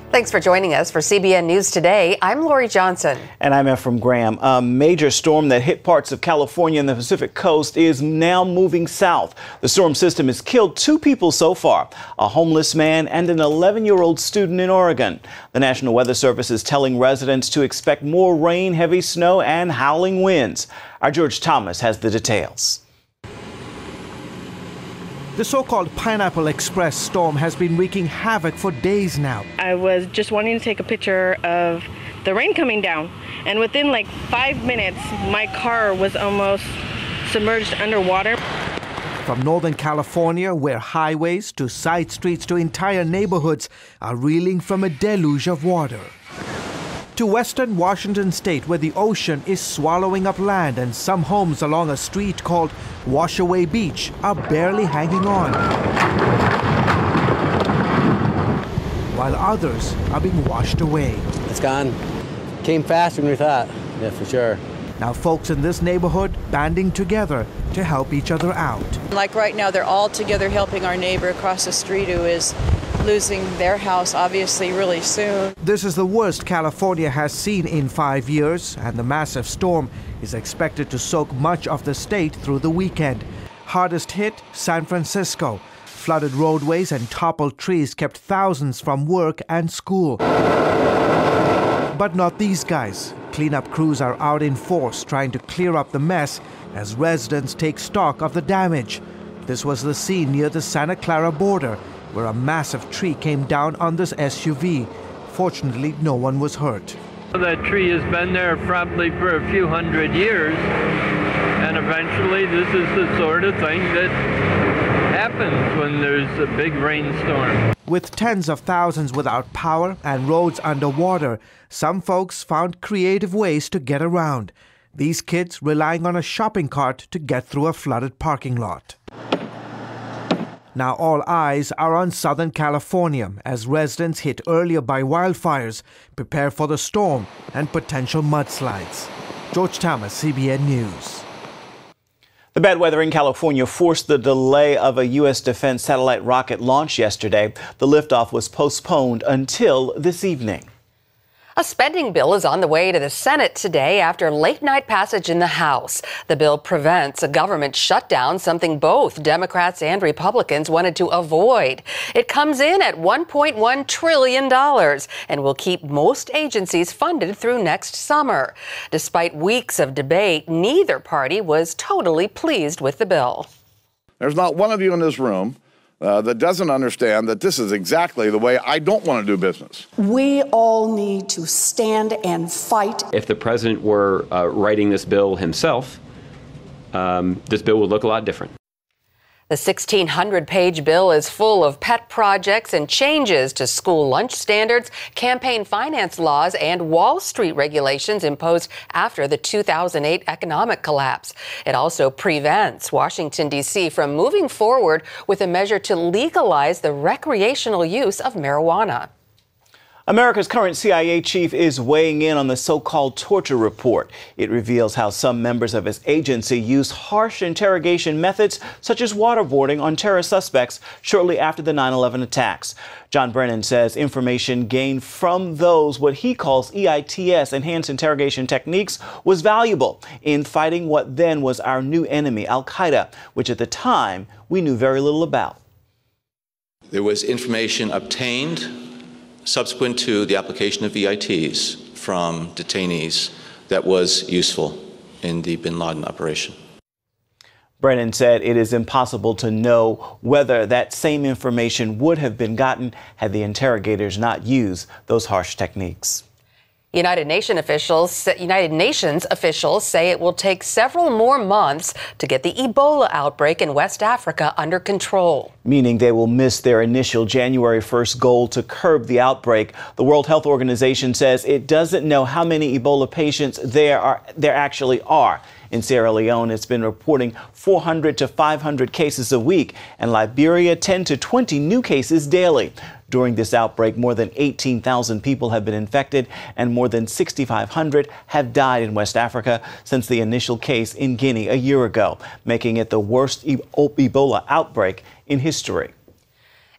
Thanks for joining us for CBN News Today. I'm Lori Johnson. And I'm Ephraim Graham. A major storm that hit parts of California and the Pacific coast is now moving south. The storm system has killed 2 people so far, a homeless man and an 11-year-old student in Oregon. The National Weather Service is telling residents to expect more rain, heavy snow, and howling winds. Our George Thomas has the details. The so-called Pineapple Express storm has been wreaking havoc for days now. I was just wanting to take a picture of the rain coming down, and within like 5 minutes, my car was almost submerged underwater. From Northern California, where highways to side streets to entire neighborhoods are reeling from a deluge of water, to western Washington state, where the ocean is swallowing up land and some homes along a street called Washaway Beach are barely hanging on, while others are being washed away. It's gone. Came faster than we thought. Yeah, for sure. Now folks in this neighborhood banding together to help each other out. Like right now, they're all together helping our neighbor across the street who is losing their house obviously really soon. This is the worst California has seen in 5 years, and the massive storm is expected to soak much of the state through the weekend. Hardest hit, San Francisco. Flooded roadways and toppled trees kept thousands from work and school. But not these guys. Cleanup crews are out in force trying to clear up the mess as residents take stock of the damage. This was the scene near the Santa Clara border, where a massive tree came down on this SUV. Fortunately, no one was hurt. That tree has been there probably for a few hundred years, and eventually this is the sort of thing that happens when there's a big rainstorm. With tens of thousands without power and roads underwater, some folks found creative ways to get around. These kids relying on a shopping cart to get through a flooded parking lot. Now all eyes are on Southern California as residents hit earlier by wildfires prepare for the storm and potential mudslides. George Thomas, CBN News. The bad weather in California forced the delay of a U.S. defense satellite rocket launch yesterday. The liftoff was postponed until this evening. A spending bill is on the way to the Senate today after late-night passage in the House. The bill prevents a government shutdown, something both Democrats and Republicans wanted to avoid. It comes in at $1.1 trillion and will keep most agencies funded through next summer. Despite weeks of debate, neither party was totally pleased with the bill. There's not one of you in this room that doesn't understand that this is exactly the way I don't want to do business. We all need to stand and fight. If the president were writing this bill himself, this bill would look a lot different. The 1,600-page bill is full of pet projects and changes to school lunch standards, campaign finance laws, and Wall Street regulations imposed after the 2008 economic collapse. It also prevents Washington, D.C. from moving forward with a measure to legalize the recreational use of marijuana. America's current CIA chief is weighing in on the so-called torture report. It reveals how some members of his agency used harsh interrogation methods, such as waterboarding on terror suspects shortly after the 9/11 attacks. John Brennan says information gained from those, what he calls EITS, enhanced interrogation techniques, was valuable in fighting what then was our new enemy, Al-Qaeda, which at the time we knew very little about. There was information obtained subsequent to the application of EITs from detainees that was useful in the bin Laden operation. Brennan said it is impossible to know whether that same information would have been gotten had the interrogators not used those harsh techniques. United Nations officials say it will take several more months to get the Ebola outbreak in West Africa under control. Meaning they will miss their initial January 1st goal to curb the outbreak. The World Health Organization says it doesn't know how many Ebola patients there actually are. In Sierra Leone, it's been reporting 400 to 500 cases a week, and Liberia 10 to 20 new cases daily. During this outbreak, more than 18,000 people have been infected and more than 6,500 have died in West Africa since the initial case in Guinea a year ago, making it the worst Ebola outbreak in history.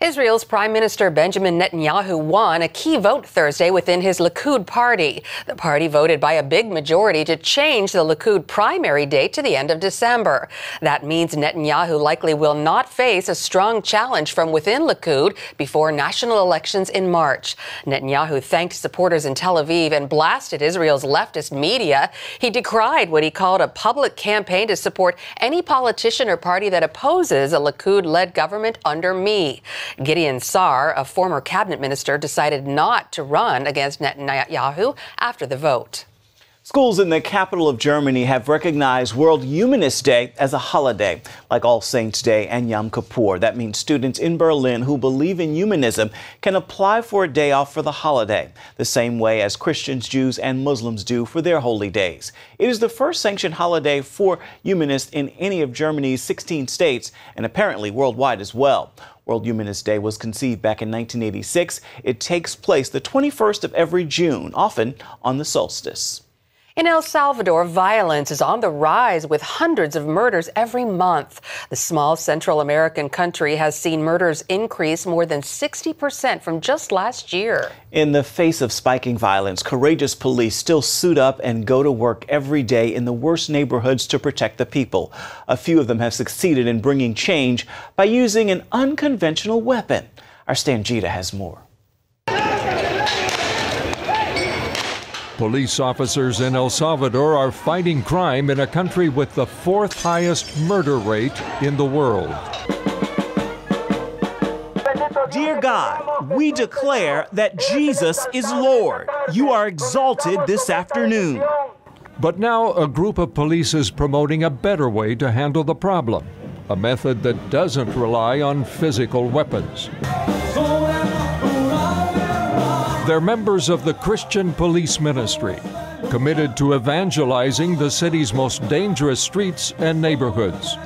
Israel's Prime Minister Benjamin Netanyahu won a key vote Thursday within his Likud party. The party voted by a big majority to change the Likud primary date to the end of December. That means Netanyahu likely will not face a strong challenge from within Likud before national elections in March. Netanyahu thanked supporters in Tel Aviv and blasted Israel's leftist media. He decried what he called a public campaign to support any politician or party that opposes a Likud-led government under me. Gideon Sa'ar, a former cabinet minister, decided not to run against Netanyahu after the vote. Schools in the capital of Germany have recognized World Humanist Day as a holiday, like All Saints' Day and Yom Kippur. That means students in Berlin who believe in humanism can apply for a day off for the holiday, the same way as Christians, Jews, and Muslims do for their holy days. It is the first sanctioned holiday for humanists in any of Germany's 16 states, and apparently worldwide as well. World Humanist Day was conceived back in 1986. It takes place the 21st of every June, often on the solstice. In El Salvador, violence is on the rise with hundreds of murders every month. The small Central American country has seen murders increase more than 60% from just last year. In the face of spiking violence, courageous police still suit up and go to work every day in the worst neighborhoods to protect the people. A few of them have succeeded in bringing change by using an unconventional weapon. Our Stan Gita has more. Police officers in El Salvador are fighting crime in a country with the fourth highest murder rate in the world. Dear God, we declare that Jesus is Lord. You are exalted this afternoon. But now a group of police is promoting a better way to handle the problem, a method that doesn't rely on physical weapons. They're members of the Christian Police Ministry, committed to evangelizing the city's most dangerous streets and neighborhoods.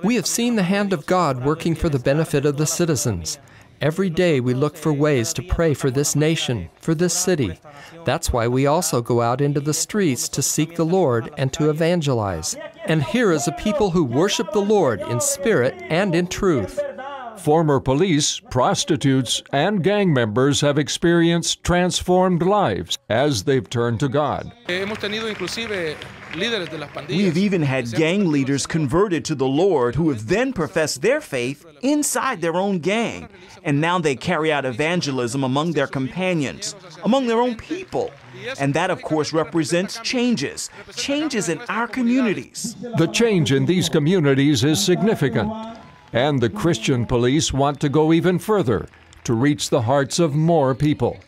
We have seen the hand of God working for the benefit of the citizens. Every day we look for ways to pray for this nation, for this city. That's why we also go out into the streets to seek the Lord and to evangelize. And here is a people who worship the Lord in spirit and in truth. Former police, prostitutes, and gang members have experienced transformed lives as they've turned to God. We've even had gang leaders converted to the Lord who have then professed their faith inside their own gang. And now they carry out evangelism among their companions, among their own people. And that, of course, represents changes in our communities. The change in these communities is significant. And the Christian police want to go even further to reach the hearts of more people.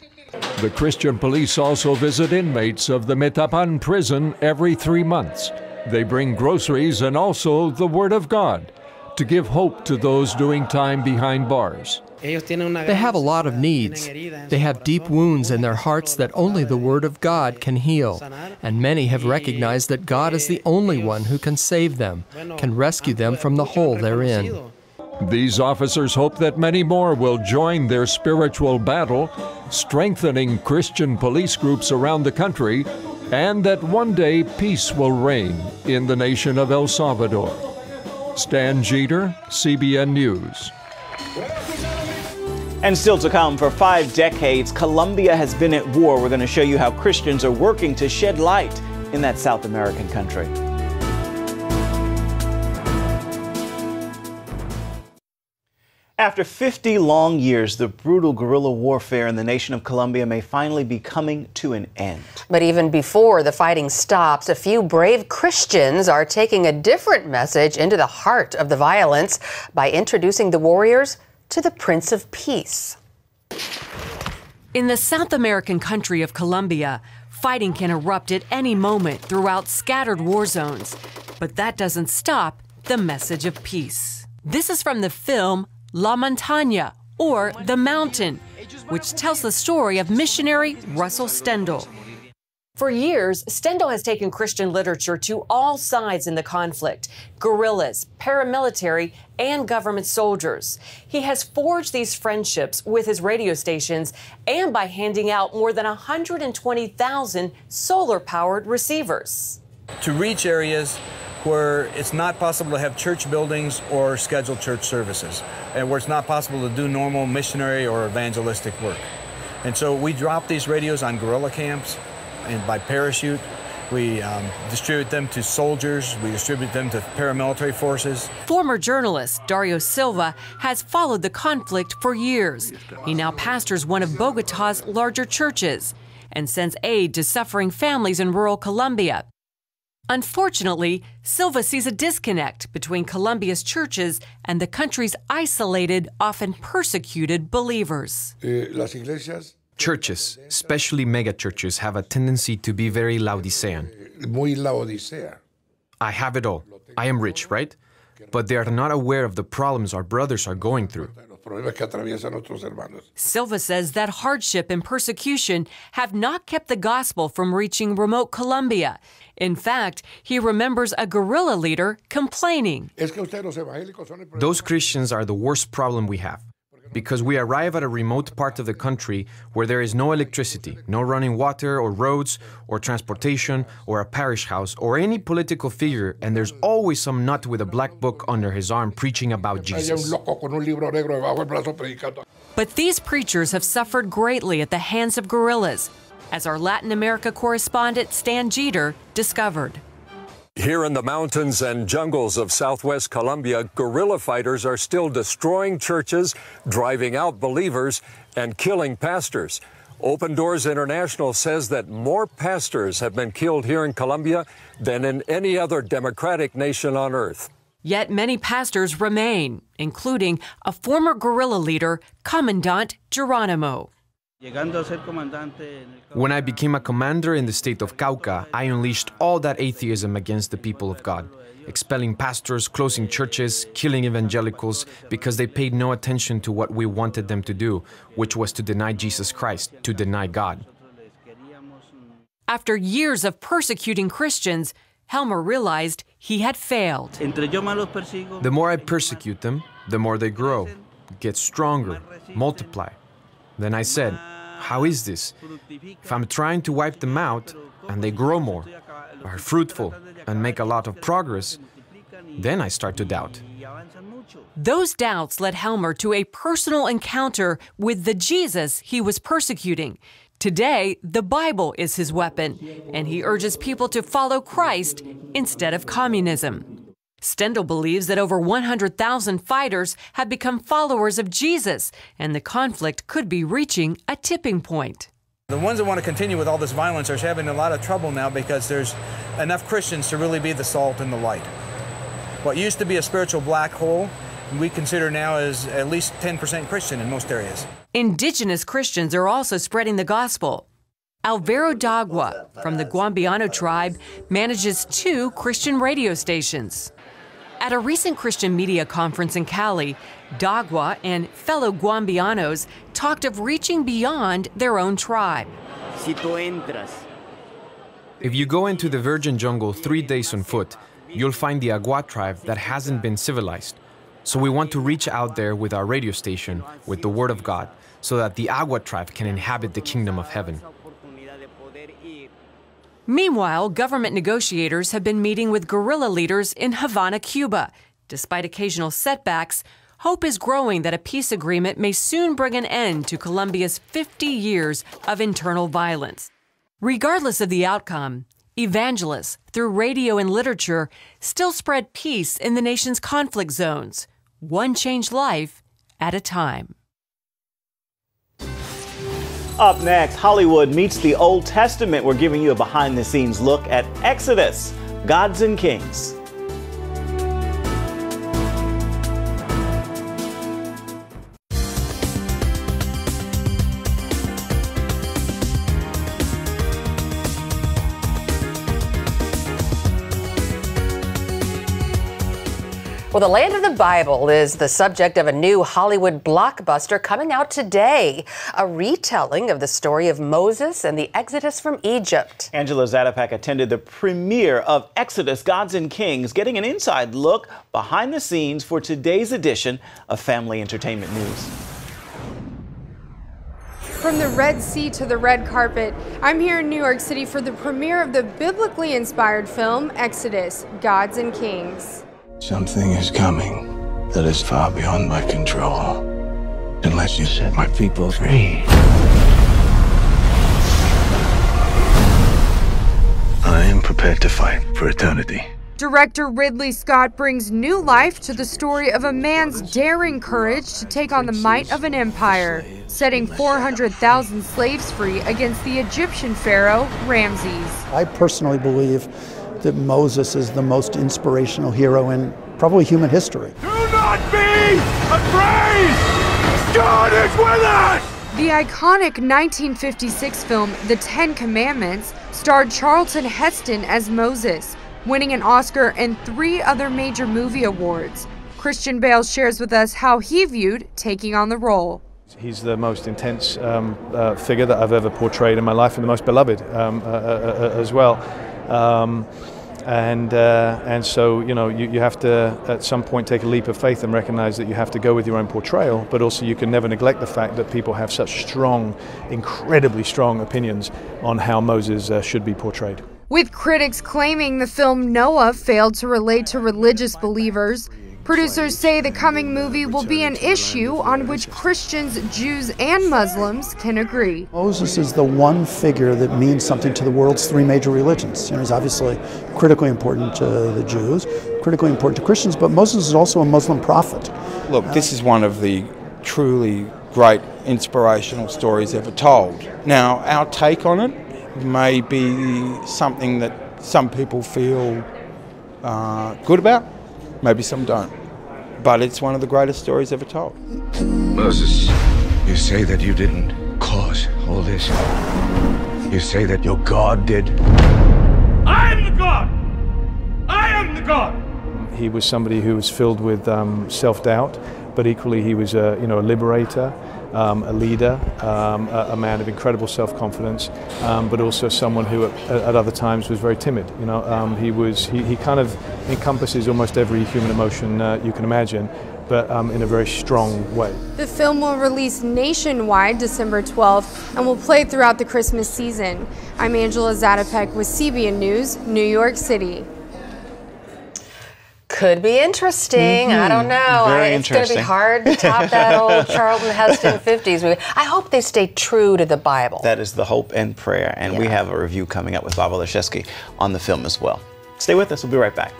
The Christian police also visit inmates of the Metapan prison every 3 months. They bring groceries and also the Word of God to give hope to those doing time behind bars. They have a lot of needs. They have deep wounds in their hearts that only the Word of God can heal. And many have recognized that God is the only one who can save them, can rescue them from the hole they're in. These officers hope that many more will join their spiritual battle, strengthening Christian police groups around the country, and that one day peace will reign in the nation of El Salvador. Stan Jeter, CBN News. And still to come, for 5 decades, Colombia has been at war. We're going to show you how Christians are working to shed light in that South American country. After 50 long years, the brutal guerrilla warfare in the nation of Colombia may finally be coming to an end. But even before the fighting stops, a few brave Christians are taking a different message into the heart of the violence by introducing the warriors to the Prince of Peace. In the South American country of Colombia, fighting can erupt at any moment throughout scattered war zones. But that doesn't stop the message of peace. This is from the film La Montaña, or The Mountain, which tells the story of missionary Russell Stendhal. For years, Stendhal has taken Christian literature to all sides in the conflict: guerrillas, paramilitary, and government soldiers. He has forged these friendships with his radio stations and by handing out more than 120,000 solar-powered receivers. To reach areas where it's not possible to have church buildings or scheduled church services, and where it's not possible to do normal missionary or evangelistic work. And so we drop these radios on guerrilla camps and by parachute. We distribute them to soldiers. We distribute them to paramilitary forces. Former journalist Dario Silva has followed the conflict for years. He now pastors one of Bogota's larger churches and sends aid to suffering families in rural Colombia. Unfortunately, Silva sees a disconnect between Colombia's churches and the country's isolated, often persecuted believers. Churches, especially megachurches, have a tendency to be very Laodicean. I have it all. I am rich, right? But they are not aware of the problems our brothers are going through. Silva says that hardship and persecution have not kept the gospel from reaching remote Colombia. In fact, he remembers a guerrilla leader complaining. Those Christians are the worst problem we have. Because we arrive at a remote part of the country where there is no electricity, no running water or roads or transportation or a parish house or any political figure, and there's always some nut with a black book under his arm preaching about Jesus. But these preachers have suffered greatly at the hands of guerrillas, as our Latin America correspondent Stan Jeter discovered. Here in the mountains and jungles of southwest Colombia, guerrilla fighters are still destroying churches, driving out believers, and killing pastors. Open Doors International says that more pastors have been killed here in Colombia than in any other democratic nation on earth. Yet many pastors remain, including a former guerrilla leader, Commandant Geronimo. When I became a commander in the state of Cauca, I unleashed all that atheism against the people of God, expelling pastors, closing churches, killing evangelicals because they paid no attention to what we wanted them to do, which was to deny Jesus Christ, to deny God. After years of persecuting Christians, Helmer realized he had failed. The more I persecute them, the more they grow, get stronger, multiply. Then I said, how is this? If I'm trying to wipe them out and they grow more, are fruitful, and make a lot of progress, then I start to doubt. Those doubts led Helmer to a personal encounter with the Jesus he was persecuting. Today, the Bible is his weapon, and he urges people to follow Christ instead of communism. Stendhal believes that over 100,000 fighters have become followers of Jesus, and the conflict could be reaching a tipping point. The ones that want to continue with all this violence are having a lot of trouble now because there's enough Christians to really be the salt and the light. What used to be a spiritual black hole, we consider now as at least 10% Christian in most areas. Indigenous Christians are also spreading the gospel. Alvaro Dagua from the Guambiano tribe manages 2 Christian radio stations. At a recent Christian media conference in Cali, Dagua and fellow Guambianos talked of reaching beyond their own tribe. If you go into the virgin jungle 3 days on foot, you'll find the Agua tribe that hasn't been civilized. So we want to reach out there with our radio station, with the Word of God, so that the Agua tribe can inhabit the kingdom of heaven. Meanwhile, government negotiators have been meeting with guerrilla leaders in Havana, Cuba. Despite occasional setbacks, hope is growing that a peace agreement may soon bring an end to Colombia's 50 years of internal violence. Regardless of the outcome, evangelists, through radio and literature, still spread peace in the nation's conflict zones, one changed life at a time. Up next, Hollywood meets the Old Testament. We're giving you a behind-the-scenes look at Exodus, Gods and Kings. Well, the land of the Bible is the subject of a new Hollywood blockbuster coming out today, a retelling of the story of Moses and the Exodus from Egypt. Angela Zadapak attended the premiere of Exodus, Gods and Kings, getting an inside look behind the scenes for today's edition of Family Entertainment News. From the Red Sea to the red carpet, I'm here in New York City for the premiere of the biblically inspired film, Exodus, Gods and Kings. Something is coming that is far beyond my control. Unless you set my people free. I am prepared to fight for eternity. Director Ridley Scott brings new life to the story of a man's daring courage to take on the might of an empire, setting 400,000 slaves free against the Egyptian pharaoh Ramses. I personally believe that Moses is the most inspirational hero in probably human history. Do not be afraid! God is with us! The iconic 1956 film The Ten Commandments starred Charlton Heston as Moses, winning an Oscar and 3 other major movie awards. Christian Bale shares with us how he viewed taking on the role. He's the most intense figure that I've ever portrayed in my life, and the most beloved as well. And so, you know, you have to at some point take a leap of faith and recognize that you have to go with your own portrayal, but also you can never neglect the fact that people have such strong, incredibly strong opinions on how Moses should be portrayed. With critics claiming the film Noah failed to relate to religious believers, producers say the coming movie will be an issue on which Christians, Jews, and Muslims can agree. Moses is the one figure that means something to the world's 3 major religions. You know, he's obviously critically important to the Jews, critically important to Christians, but Moses is also a Muslim prophet. Look, this is one of the truly great inspirational stories ever told. Now, our take on it may be something that some people feel good about, maybe some don't. But it's one of the greatest stories ever told. Moses, you say that you didn't cause all this. You say that your God did. I am the God! I am the God! He was somebody who was filled with self-doubt, but equally he was a liberator, a leader, a man of incredible self-confidence, but also someone who at other times was very timid. You know, he kind of encompasses almost every human emotion you can imagine, but in a very strong way. The film will release nationwide December 12th and will play throughout the Christmas season. I'm Angela Zatopek with CBN News, New York City. Could be interesting. I don't know. It's going to be hard to top that old Charlton Heston 50s movie. I hope they stay true to the Bible. That is the hope and prayer. And we have a review coming up with Bob Olszewski on the film as well. Stay with us. We'll be right back.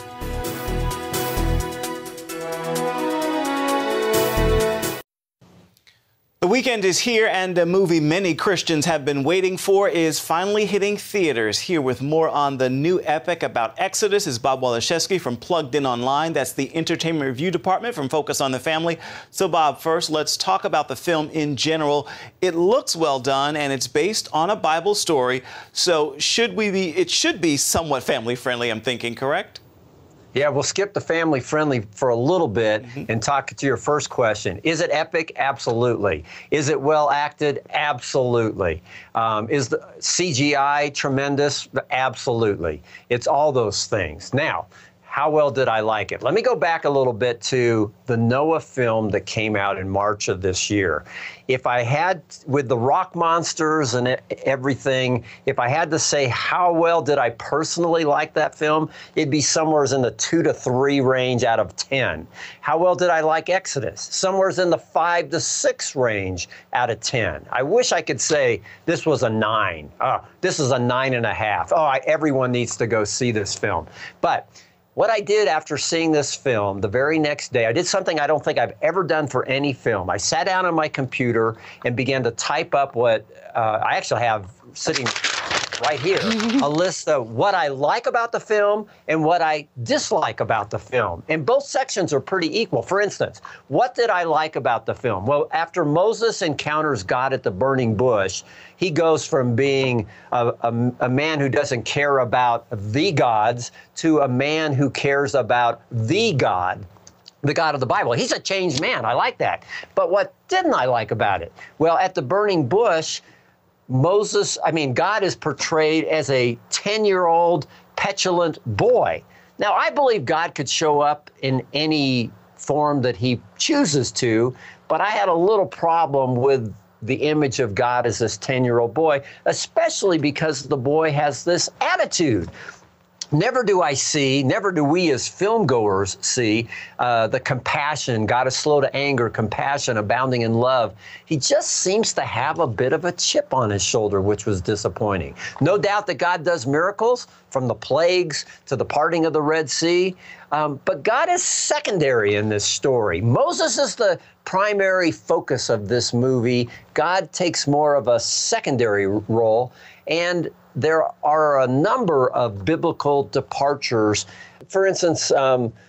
The weekend is here, and a movie many Christians have been waiting for is finally hitting theaters. Here with more on the new epic about Exodus is Bob Olszewski from Plugged In Online. That's the entertainment review department from Focus on the Family. So, Bob, first, let's talk about the film in general. It looks well done, and it's based on a Bible story. So, it should be somewhat family-friendly, I'm thinking, correct? Yeah, we'll skip the family-friendly for a little bit and talk to your first question. Is it epic? Absolutely. Is it well acted? Absolutely. Is the CGI tremendous? Absolutely. It's all those things. Now, how well did I like it? Let me go back a little bit to the Noah film that came out in March of this year. If I had, with the rock monsters and everything, if I had to say how well did I personally like that film, it'd be somewhere in the 2 to 3 range out of 10. How well did I like Exodus? Somewhere in the 5 to 6 range out of 10. I wish I could say this was a 9. This is a 9.5. Everyone needs to go see this film. But what I did after seeing this film, the very next day, I did something I don't think I've ever done for any film. I sat down on my computer and began to type up what I actually have sitting right here, a list of what I like about the film and what I dislike about the film. And both sections are pretty equal. For instance, what did I like about the film? Well, after Moses encounters God at the burning bush, he goes from being a man who doesn't care about the gods to a man who cares about the God of the Bible. He's a changed man. I like that. But what didn't I like about it? Well, at the burning bush, God is portrayed as a 10-year-old petulant boy. Now, I believe God could show up in any form that he chooses to, but I had a little problem with the image of God as this 10-year-old boy, especially because the boy has this attitude. Never do we as film goers see the compassion. God is slow to anger, compassion, abounding in love. He just seems to have a bit of a chip on his shoulder, which was disappointing. No doubt that God does miracles, from the plagues to the parting of the Red Sea, but God is secondary in this story. Moses is the primary focus of this movie. God takes more of a secondary role, and there are a number of biblical departures. For instance,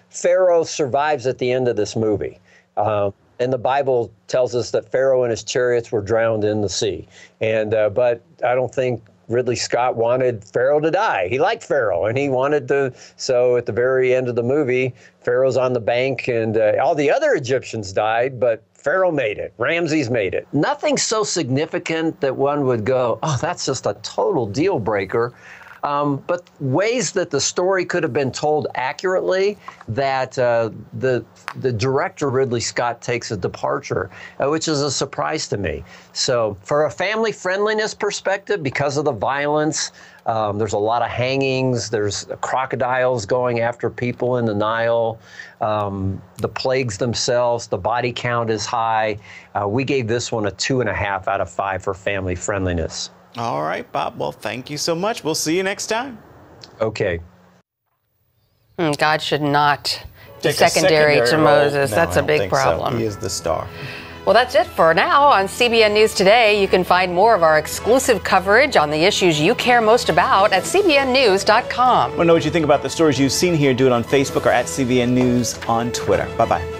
Pharaoh survives at the end of this movie. And the Bible tells us that Pharaoh and his chariots were drowned in the sea. And but I don't think Ridley Scott wanted Pharaoh to die. He liked Pharaoh, and he wanted to. So at the very end of the movie, Pharaoh's on the bank, and all the other Egyptians died, but Pharaoh made it. Ramses made it. Nothing so significant that one would go, oh, that's just a total deal breaker. But ways that the story could have been told accurately, that the director, Ridley Scott, takes a departure, which is a surprise to me. So for a family friendliness perspective, because of the violence, there's a lot of hangings, there's crocodiles going after people in the Nile, the plagues themselves, the body count is high. We gave this one a 2.5 out of 5 for family friendliness. All right, Bob. Well, thank you so much. We'll see you next time. Okay. God should not be Take secondary to role. Moses. No, That's I a don't big think so. problem. He is the star. Well, that's it for now on CBN News Today. You can find more of our exclusive coverage on the issues you care most about at cbnnews.com. Want to know what you think about the stories you've seen here? Do it on Facebook or at CBN News on Twitter. Bye-bye.